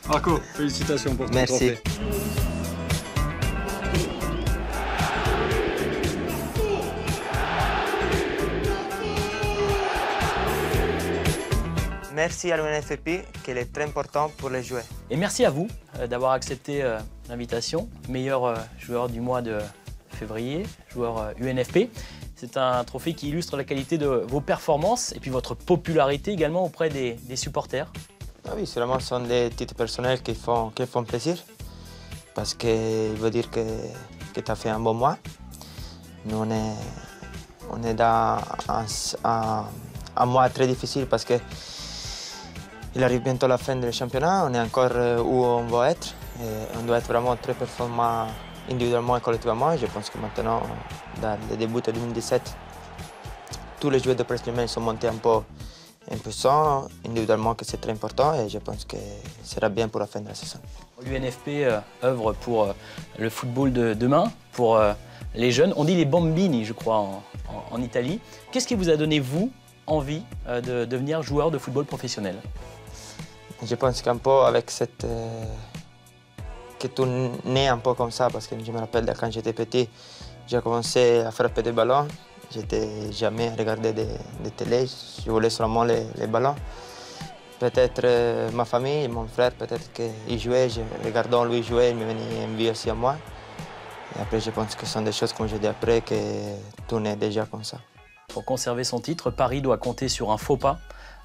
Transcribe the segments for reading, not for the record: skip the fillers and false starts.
Marco, félicitations pour ton Merci. trophée. Merci à l'UNFP, qui est très important pour les joueurs. Et merci à vous d'avoir accepté l'invitation. Meilleur joueur du mois de février, joueur UNFP. C'est un trophée qui illustre la qualité de vos performances et puis votre popularité également auprès des supporters. Ah oui, vraiment, ce sont des titres personnels qui font plaisir. Parce qu'il veut dire que tu as fait un bon mois. Nous, on est dans un mois très difficile parce que il arrive bientôt la fin du championnat. On est encore où on va être. Et on doit être vraiment très performant individuellement et collectivement. Je pense que maintenant, dans le début de 2017, tous les joueurs de Paris Saint-Germain sont montés un peu impuissants, individuellement, que c'est très important. Et je pense que ce sera bien pour la fin de la saison. L'UNFP œuvre pour le football de demain, pour les jeunes. On dit les bambini, je crois, en Italie. Qu'est-ce qui vous a donné, vous, envie de devenir joueur de football professionnel? Je pense qu'un peu avec cette... que tu nais un peu comme ça, parce que je me rappelle de quand j'étais petit, j'ai commencé à frapper des ballons. Je n'étais jamais regardé de télé, je voulais seulement les ballons. Peut-être ma famille, mon frère, peut-être qu'il jouait, regardant lui jouer, il me venait envie aussi à moi. Et après, je pense que ce sont des choses, comme j'ai dit après, que tout naît déjà comme ça. Pour conserver son titre, Paris doit compter sur un faux pas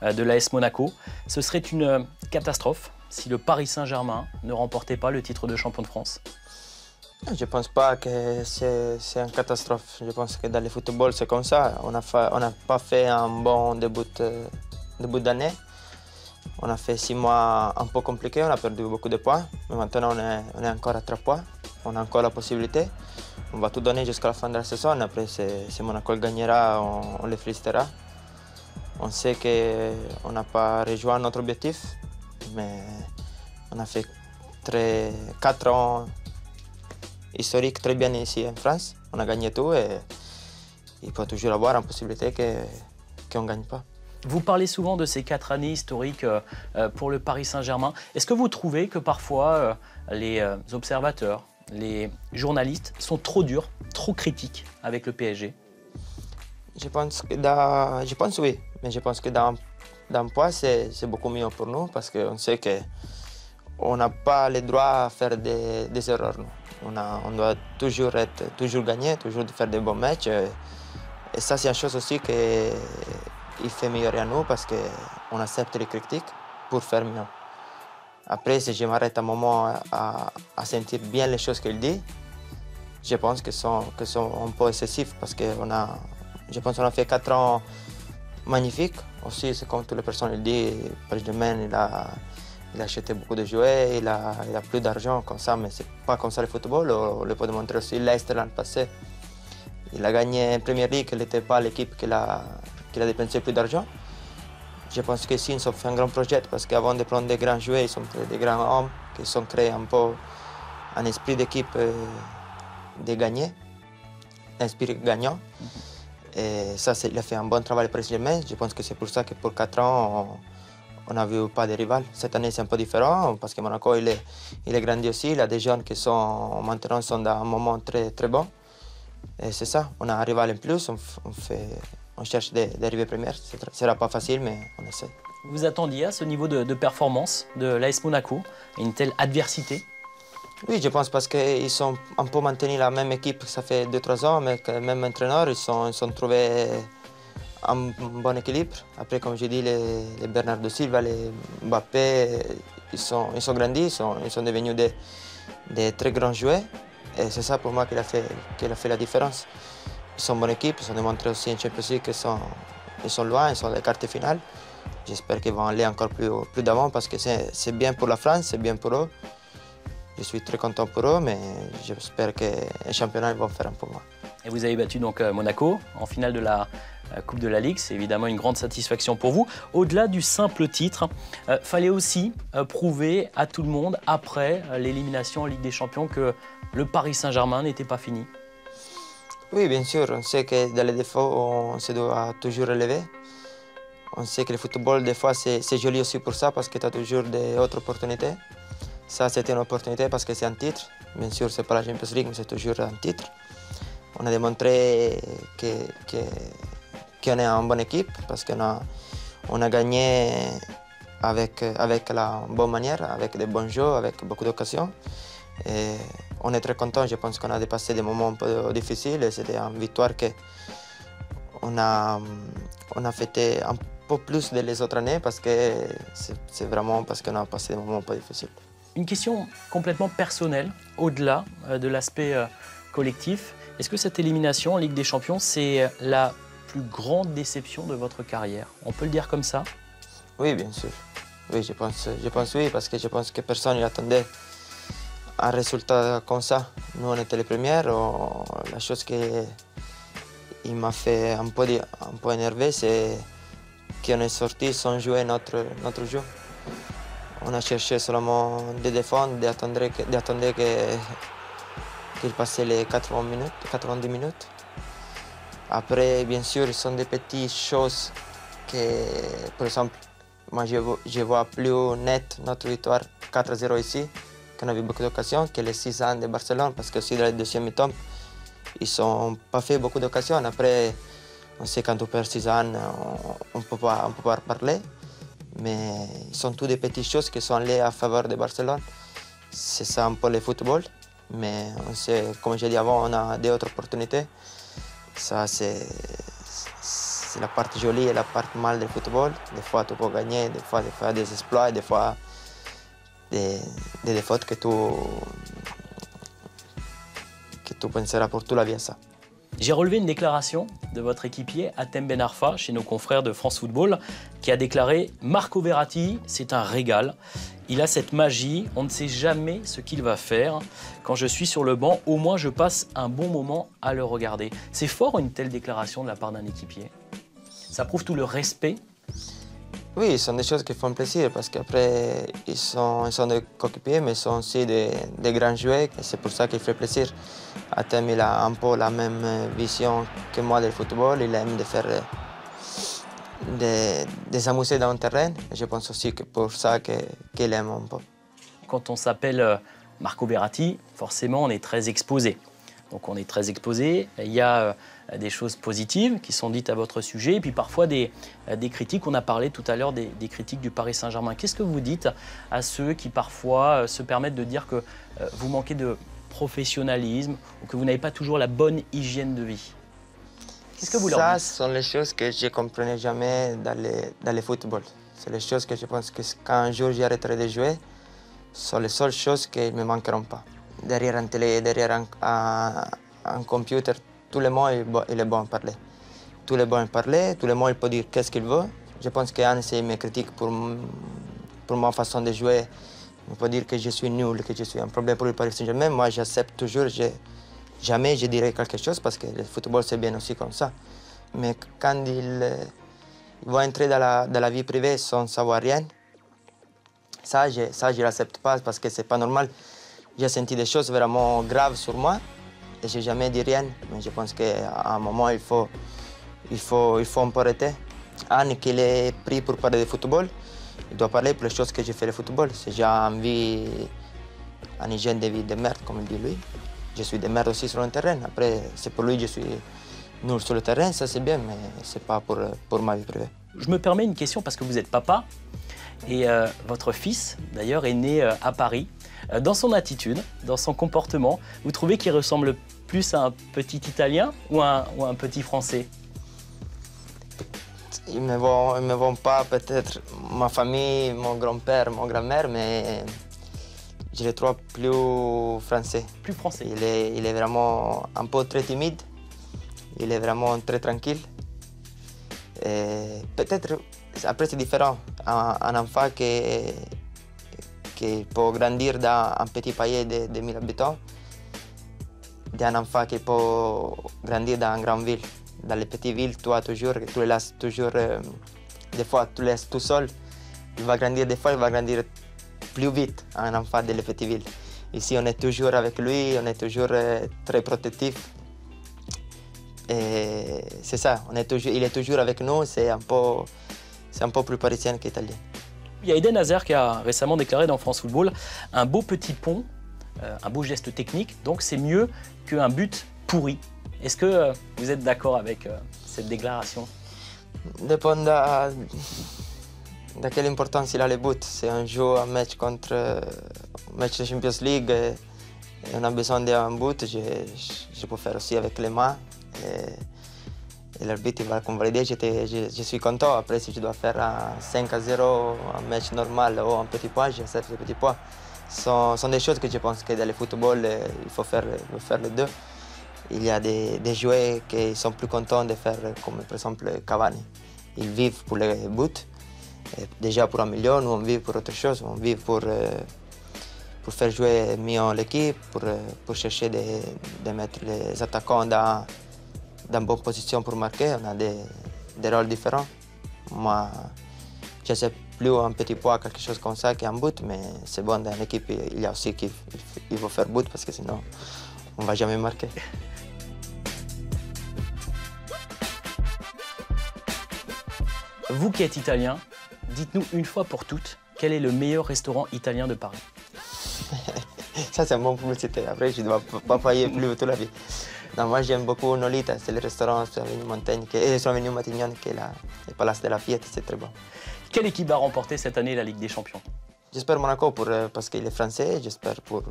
de l'AS Monaco. Ce serait une catastrophe si le Paris Saint-Germain ne remportait pas le titre de champion de France. Je ne pense pas que c'est une catastrophe. Je pense que dans le football, c'est comme ça. On n'a pas fait un bon début d'année. On a fait 6 mois un peu compliqués, on a perdu beaucoup de points. Mais maintenant, on est encore à 3 points. On a encore la possibilité. On va tout donner jusqu'à la fin de la saison. Après, si Monaco gagnera, on les félicitera. On sait qu'on n'a pas rejoint notre objectif, mais on a fait 4 ans historiques très bien ici en France. On a gagné tout et il peut toujours y avoir une possibilité qu'on ne gagne pas. Vous parlez souvent de ces 4 années historiques pour le Paris Saint-Germain. Est-ce que vous trouvez que parfois les observateurs, les journalistes sont trop durs, trop critiques avec le PSG? Je pense oui, mais je pense que d'un point, c'est beaucoup mieux pour nous parce qu'on sait qu'on n'a pas le droit à faire des erreurs. On doit toujours gagner, toujours faire des bons matchs. Et ça, c'est une chose aussi qu'il fait améliorer à nous parce qu'on accepte les critiques pour faire mieux. Après, si je m'arrête un moment à sentir bien les choses qu'il dit, je pense que sont un peu excessifs parce que je pense qu'on a fait 4 ans magnifiques. Aussi, c'est comme toutes les personnes le disent, Paris Saint-Germain, il a acheté beaucoup de jouets, il a plus d'argent comme ça, mais c'est pas comme ça le football. On le peut démontrer aussi Leicester l'an passé. Il a gagné en Premier League, il n'était pas l'équipe qui a dépensé plus d'argent. Je pense que si, ils ont fait un grand projet parce qu'avant de prendre des grands joueurs, ils sont des grands hommes qui ont créé un peu un esprit d'équipe de gagner, un esprit gagnant. Et ça, il a fait un bon travail pour Paris Saint-Germain. Je pense que c'est pour ça que pour 4 ans, on n'a vu pas de rival. Cette année, c'est un peu différent parce que Monaco, il est grandi aussi. Il y a des jeunes qui maintenant sont dans un moment très, très bon. Et c'est ça, on a un rival en plus. On cherche d'arriver première. Ce ne sera pas facile, mais on essaie. Vous attendiez à ce niveau de performance de l'AS Monaco, une telle adversité? Oui, je pense parce qu'ils ont un peu maintenu la même équipe, ça fait 2-3 ans, mais le même entraîneur, ils ont trouvé un bon équilibre. Après, comme je dis, les Bernardo Silva, les Mbappé, ils sont grandis, ils sont devenus des très grands joueurs. Et c'est ça pour moi qu'il a fait la différence. Ils sont une bonne équipe, ils ont démontré aussi en Champions League qu'ils sont loin, ils sont dans les quarts finales. J'espère qu'ils vont aller encore plus d'avant parce que c'est bien pour la France, c'est bien pour eux. Je suis très content pour eux, mais j'espère que les championnats vont faire un peu moins. Et vous avez battu donc Monaco en finale de la Coupe de la Ligue. C'est évidemment une grande satisfaction pour vous. Au-delà du simple titre, fallait aussi prouver à tout le monde, après l'élimination en Ligue des Champions, que le Paris Saint-Germain n'était pas fini. Oui, bien sûr. On sait que dans les défauts, on se doit toujours relever. On sait que le football, des fois, c'est joli aussi pour ça, parce que tu as toujours d'autres opportunités. Ça, c'était une opportunité parce que c'est un titre. Bien sûr, ce n'est pas la Champions League, mais c'est toujours un titre. On a démontré qu'on est une bonne équipe, parce qu'on a gagné avec la bonne manière, avec des bons jeux, avec beaucoup d'occasions. Et on est très content. Je pense qu'on a dépassé des moments un peu difficiles et c'était une victoire qu'on a fêté un peu plus que les autres années parce que c'est vraiment parce qu'on a passé des moments un peu difficiles. Une question complètement personnelle, au-delà de l'aspect collectif. Est-ce que cette élimination en Ligue des Champions, c'est la plus grande déception de votre carrière? On peut le dire comme ça? Oui, bien sûr. Oui, je pense oui, parce que je pense que personne n'attendait un résultat comme ça. Nous, on était les premiers. La chose qui m'a fait un peu énervé, c'est qu'on est sorti sans jouer notre jeu. On a cherché seulement de défendre, d'attendre qu'il passe les 90 minutes. Après, bien sûr, ce sont des petites choses que, par exemple, moi je vois plus net notre victoire 4-0 ici, qu'on a eu beaucoup d'occasions, que les 6 ans de Barcelone, parce que aussi dans le deuxième mi-temps, ils n'ont pas fait beaucoup d'occasions. Après, on sait quand on perd 6 ans, on ne peut pas parler. Mais ce sont toutes des petites choses qui sont allées à faveur de Barcelone. C'est ça un peu le football. Mais on sait, comme j'ai dit avant, on a d'autres opportunités. Ça, c'est la partie jolie et la partie mal du football. Des fois, tu peux gagner, des fois des exploits, des fois des défaites que tu penseras pour toute la vie à ça. J'ai relevé une déclaration de votre équipier Hatem Ben Arfa chez nos confrères de France Football qui a déclaré « Marco Verratti, c'est un régal. Il a cette magie, on ne sait jamais ce qu'il va faire. Quand je suis sur le banc, au moins je passe un bon moment à le regarder. » C'est fort une telle déclaration de la part d'un équipier. Ça prouve tout le respect. Oui, ce sont des choses qui font plaisir parce qu'après, ils sont des coéquipiers, mais ils sont aussi des grands joueurs et c'est pour ça qu'il fait plaisir. Hatem, il a un peu la même vision que moi du football. Il aime de faire des amuser dans le terrain. Et je pense aussi que pour ça qu'il aime un peu. Quand on s'appelle Marco Verratti, forcément, on est très exposé. Donc on est très exposé. Il y a des choses positives qui sont dites à votre sujet, et puis parfois des critiques. On a parlé tout à l'heure des critiques du Paris Saint-Germain. Qu'est-ce que vous dites à ceux qui parfois se permettent de dire que vous manquez de professionnalisme ou que vous n'avez pas toujours la bonne hygiène de vie? Qu'est-ce que vous leur dites? Ça, ce sont les choses que je ne comprenais jamais dans le football. C'est les choses que je pense que quand un jour j'arrêterai de jouer, ce sont les seules choses qui ne me manqueront pas. Derrière une télé, derrière un computer, tout le monde il est bon à parler. Tout le monde à parler, tout le monde il peut dire qu'est-ce qu'il veut. Je pense qu'Anne, s'il me critique pour ma façon de jouer, il peut dire que je suis nul, que je suis un problème pour le Paris Saint-Germain. Moi, j'accepte toujours, jamais je dirai quelque chose parce que le football, c'est bien aussi comme ça. Mais quand il va entrer dans la vie privée sans savoir rien, ça, je ne l'accepte pas parce que ce n'est pas normal. J'ai senti des choses vraiment graves sur moi et je n'ai jamais dit rien. Mais je pense qu'à un moment, il faut un peu arrêter. Anne, qui est pris pour parler de football, il doit parler pour les choses que j'ai fait le football. Si j'ai envie, une hygiène de vie de merde, comme il dit lui, je suis de merde aussi sur le terrain. Après, c'est pour lui que je suis nul sur le terrain, ça c'est bien, mais ce n'est pas pour ma vie privée. Je me permets une question parce que vous êtes papa et votre fils, d'ailleurs, est né à Paris. Dans son attitude, dans son comportement, vous trouvez qu'il ressemble plus à un petit Italien ou à un petit Français? Ils ne me vont pas peut-être ma famille, mon grand-père, mon grand-mère, mais je le trouve plus français. Plus français. Il est vraiment un peu très timide, il est vraiment très tranquille. Peut-être, après c'est différent, un enfant qui peut grandir dans un petit pays de 1000 habitants, d'un enfant qui peut grandir dans une grande ville. Dans les petites villes, tu le laisses toujours, des fois tu le laisses tout seul, il va grandir, des fois il va grandir plus vite, un enfant de les petites villes. Ici on est toujours avec lui, on est toujours très protectif. Et c'est ça, il est toujours avec nous, c'est un peu c'est un peu plus parisien qu'italien. Il y a Eden Hazard qui a récemment déclaré dans France Football un beau petit pont, un beau geste technique, donc c'est mieux qu'un but pourri. Est-ce que vous êtes d'accord avec cette déclaration? Dépend de quelle importance il a le but. Si on joue un match contre un match de Champions League et on a besoin d'un but, je peux faire aussi avec les mains. Et l'arbitre va convalider, je suis content. Après, si je dois faire un 5-0, un match normal ou un petit point, j'accepte le petit point. Ce sont des choses que je pense que dans le football, il faut faire les deux. Il y a des joueurs qui sont plus contents de faire, comme par exemple Cavani. Ils vivent pour les buts, déjà pour 1 million, nous on vit pour autre chose, on vit pour faire jouer mieux l'équipe, pour chercher de mettre les attaquants dans bonne position pour marquer. On a des rôles différents. Moi, je ne sais plus un petit point, quelque chose comme ça, qu'un but, mais c'est bon dans l'équipe, il y a aussi qu'il faut faire but parce que sinon, on ne va jamais marquer. Vous qui êtes italien, dites-nous une fois pour toutes, quel est le meilleur restaurant italien de Paris? Ça, c'est une bonne publicité. Après, je ne dois pas payer plus toute la vie. Non, moi, j'aime beaucoup Nolita, c'est le restaurant sur l'avenue Montaigne, sur l'avenue Matignon, qui est le Palace de la Fiette, c'est très bon. Quelle équipe va remporter cette année la Ligue des Champions? J'espère Monaco parce qu'il est français, j'espère pour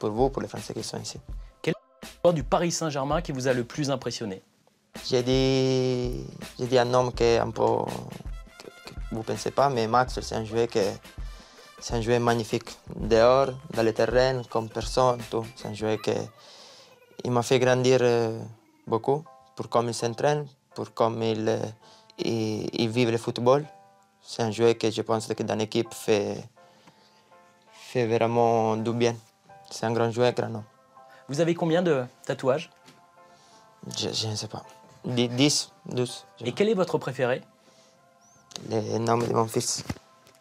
vous, pour les Français qui sont ici. Quel est le joueur du Paris Saint-Germain qui vous a le plus impressionné? J'ai dit un nom que vous ne pensez pas, mais Max, c'est un joueur magnifique. Dehors, dans le terrain, comme personne, tout. C'est un joueur qui m'a fait grandir beaucoup pour comme il s'entraîne, pour comme il vit le football. C'est un joueur que je pense que dans l'équipe fait vraiment du bien. C'est un grand joueur, grand homme. Vous avez combien de tatouages? Je ne sais pas. 10, 12. Et quel est votre préféré? Le nom de mon fils.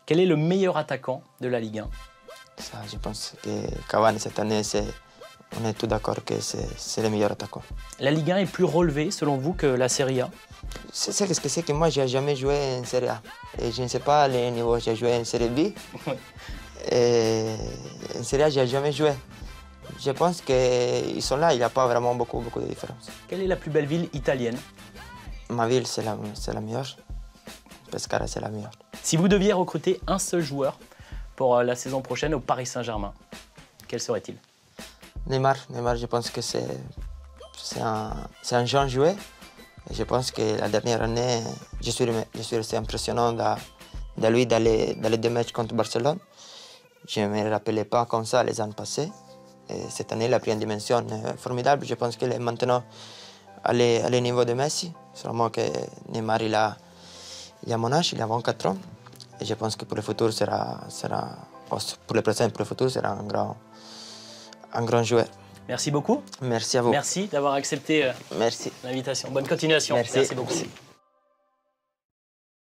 Quel est le meilleur attaquant de la Ligue 1? Ça, je pense que Cavani, cette année, on est tous d'accord que c'est le meilleur attaquant. La Ligue 1 est plus relevée, selon vous, que la Serie A? C'est ce que c'est que moi, je n'ai jamais joué en Serie A. Et je ne sais pas les niveaux. J'ai joué en Serie B. Et en Serie A, je n'ai jamais joué. Je pense qu'ils sont là, il n'y a pas vraiment beaucoup de différence. Quelle est la plus belle ville italienne? Ma ville, c'est la meilleure. Pescara, c'est la meilleure. Si vous deviez recruter un seul joueur pour la saison prochaine au Paris Saint-Germain, quel serait-il? Neymar, je pense que c'est un jeune joueur. Et je pense que la dernière année, je suis resté impressionnant de lui dans les 2 matchs contre Barcelone. Je ne me rappelais pas comme ça les années passées. Et cette année, il a pris une dimension formidable. Je pense qu'il est maintenant à le niveau de Messi. Seulement que Neymar, il a mon âge, il a 24 ans. Et je pense que pour le futur, pour le présent et pour le futur, sera un grand joueur. Merci beaucoup. Merci à vous. Merci d'avoir accepté l'invitation. Bonne continuation. Merci beaucoup.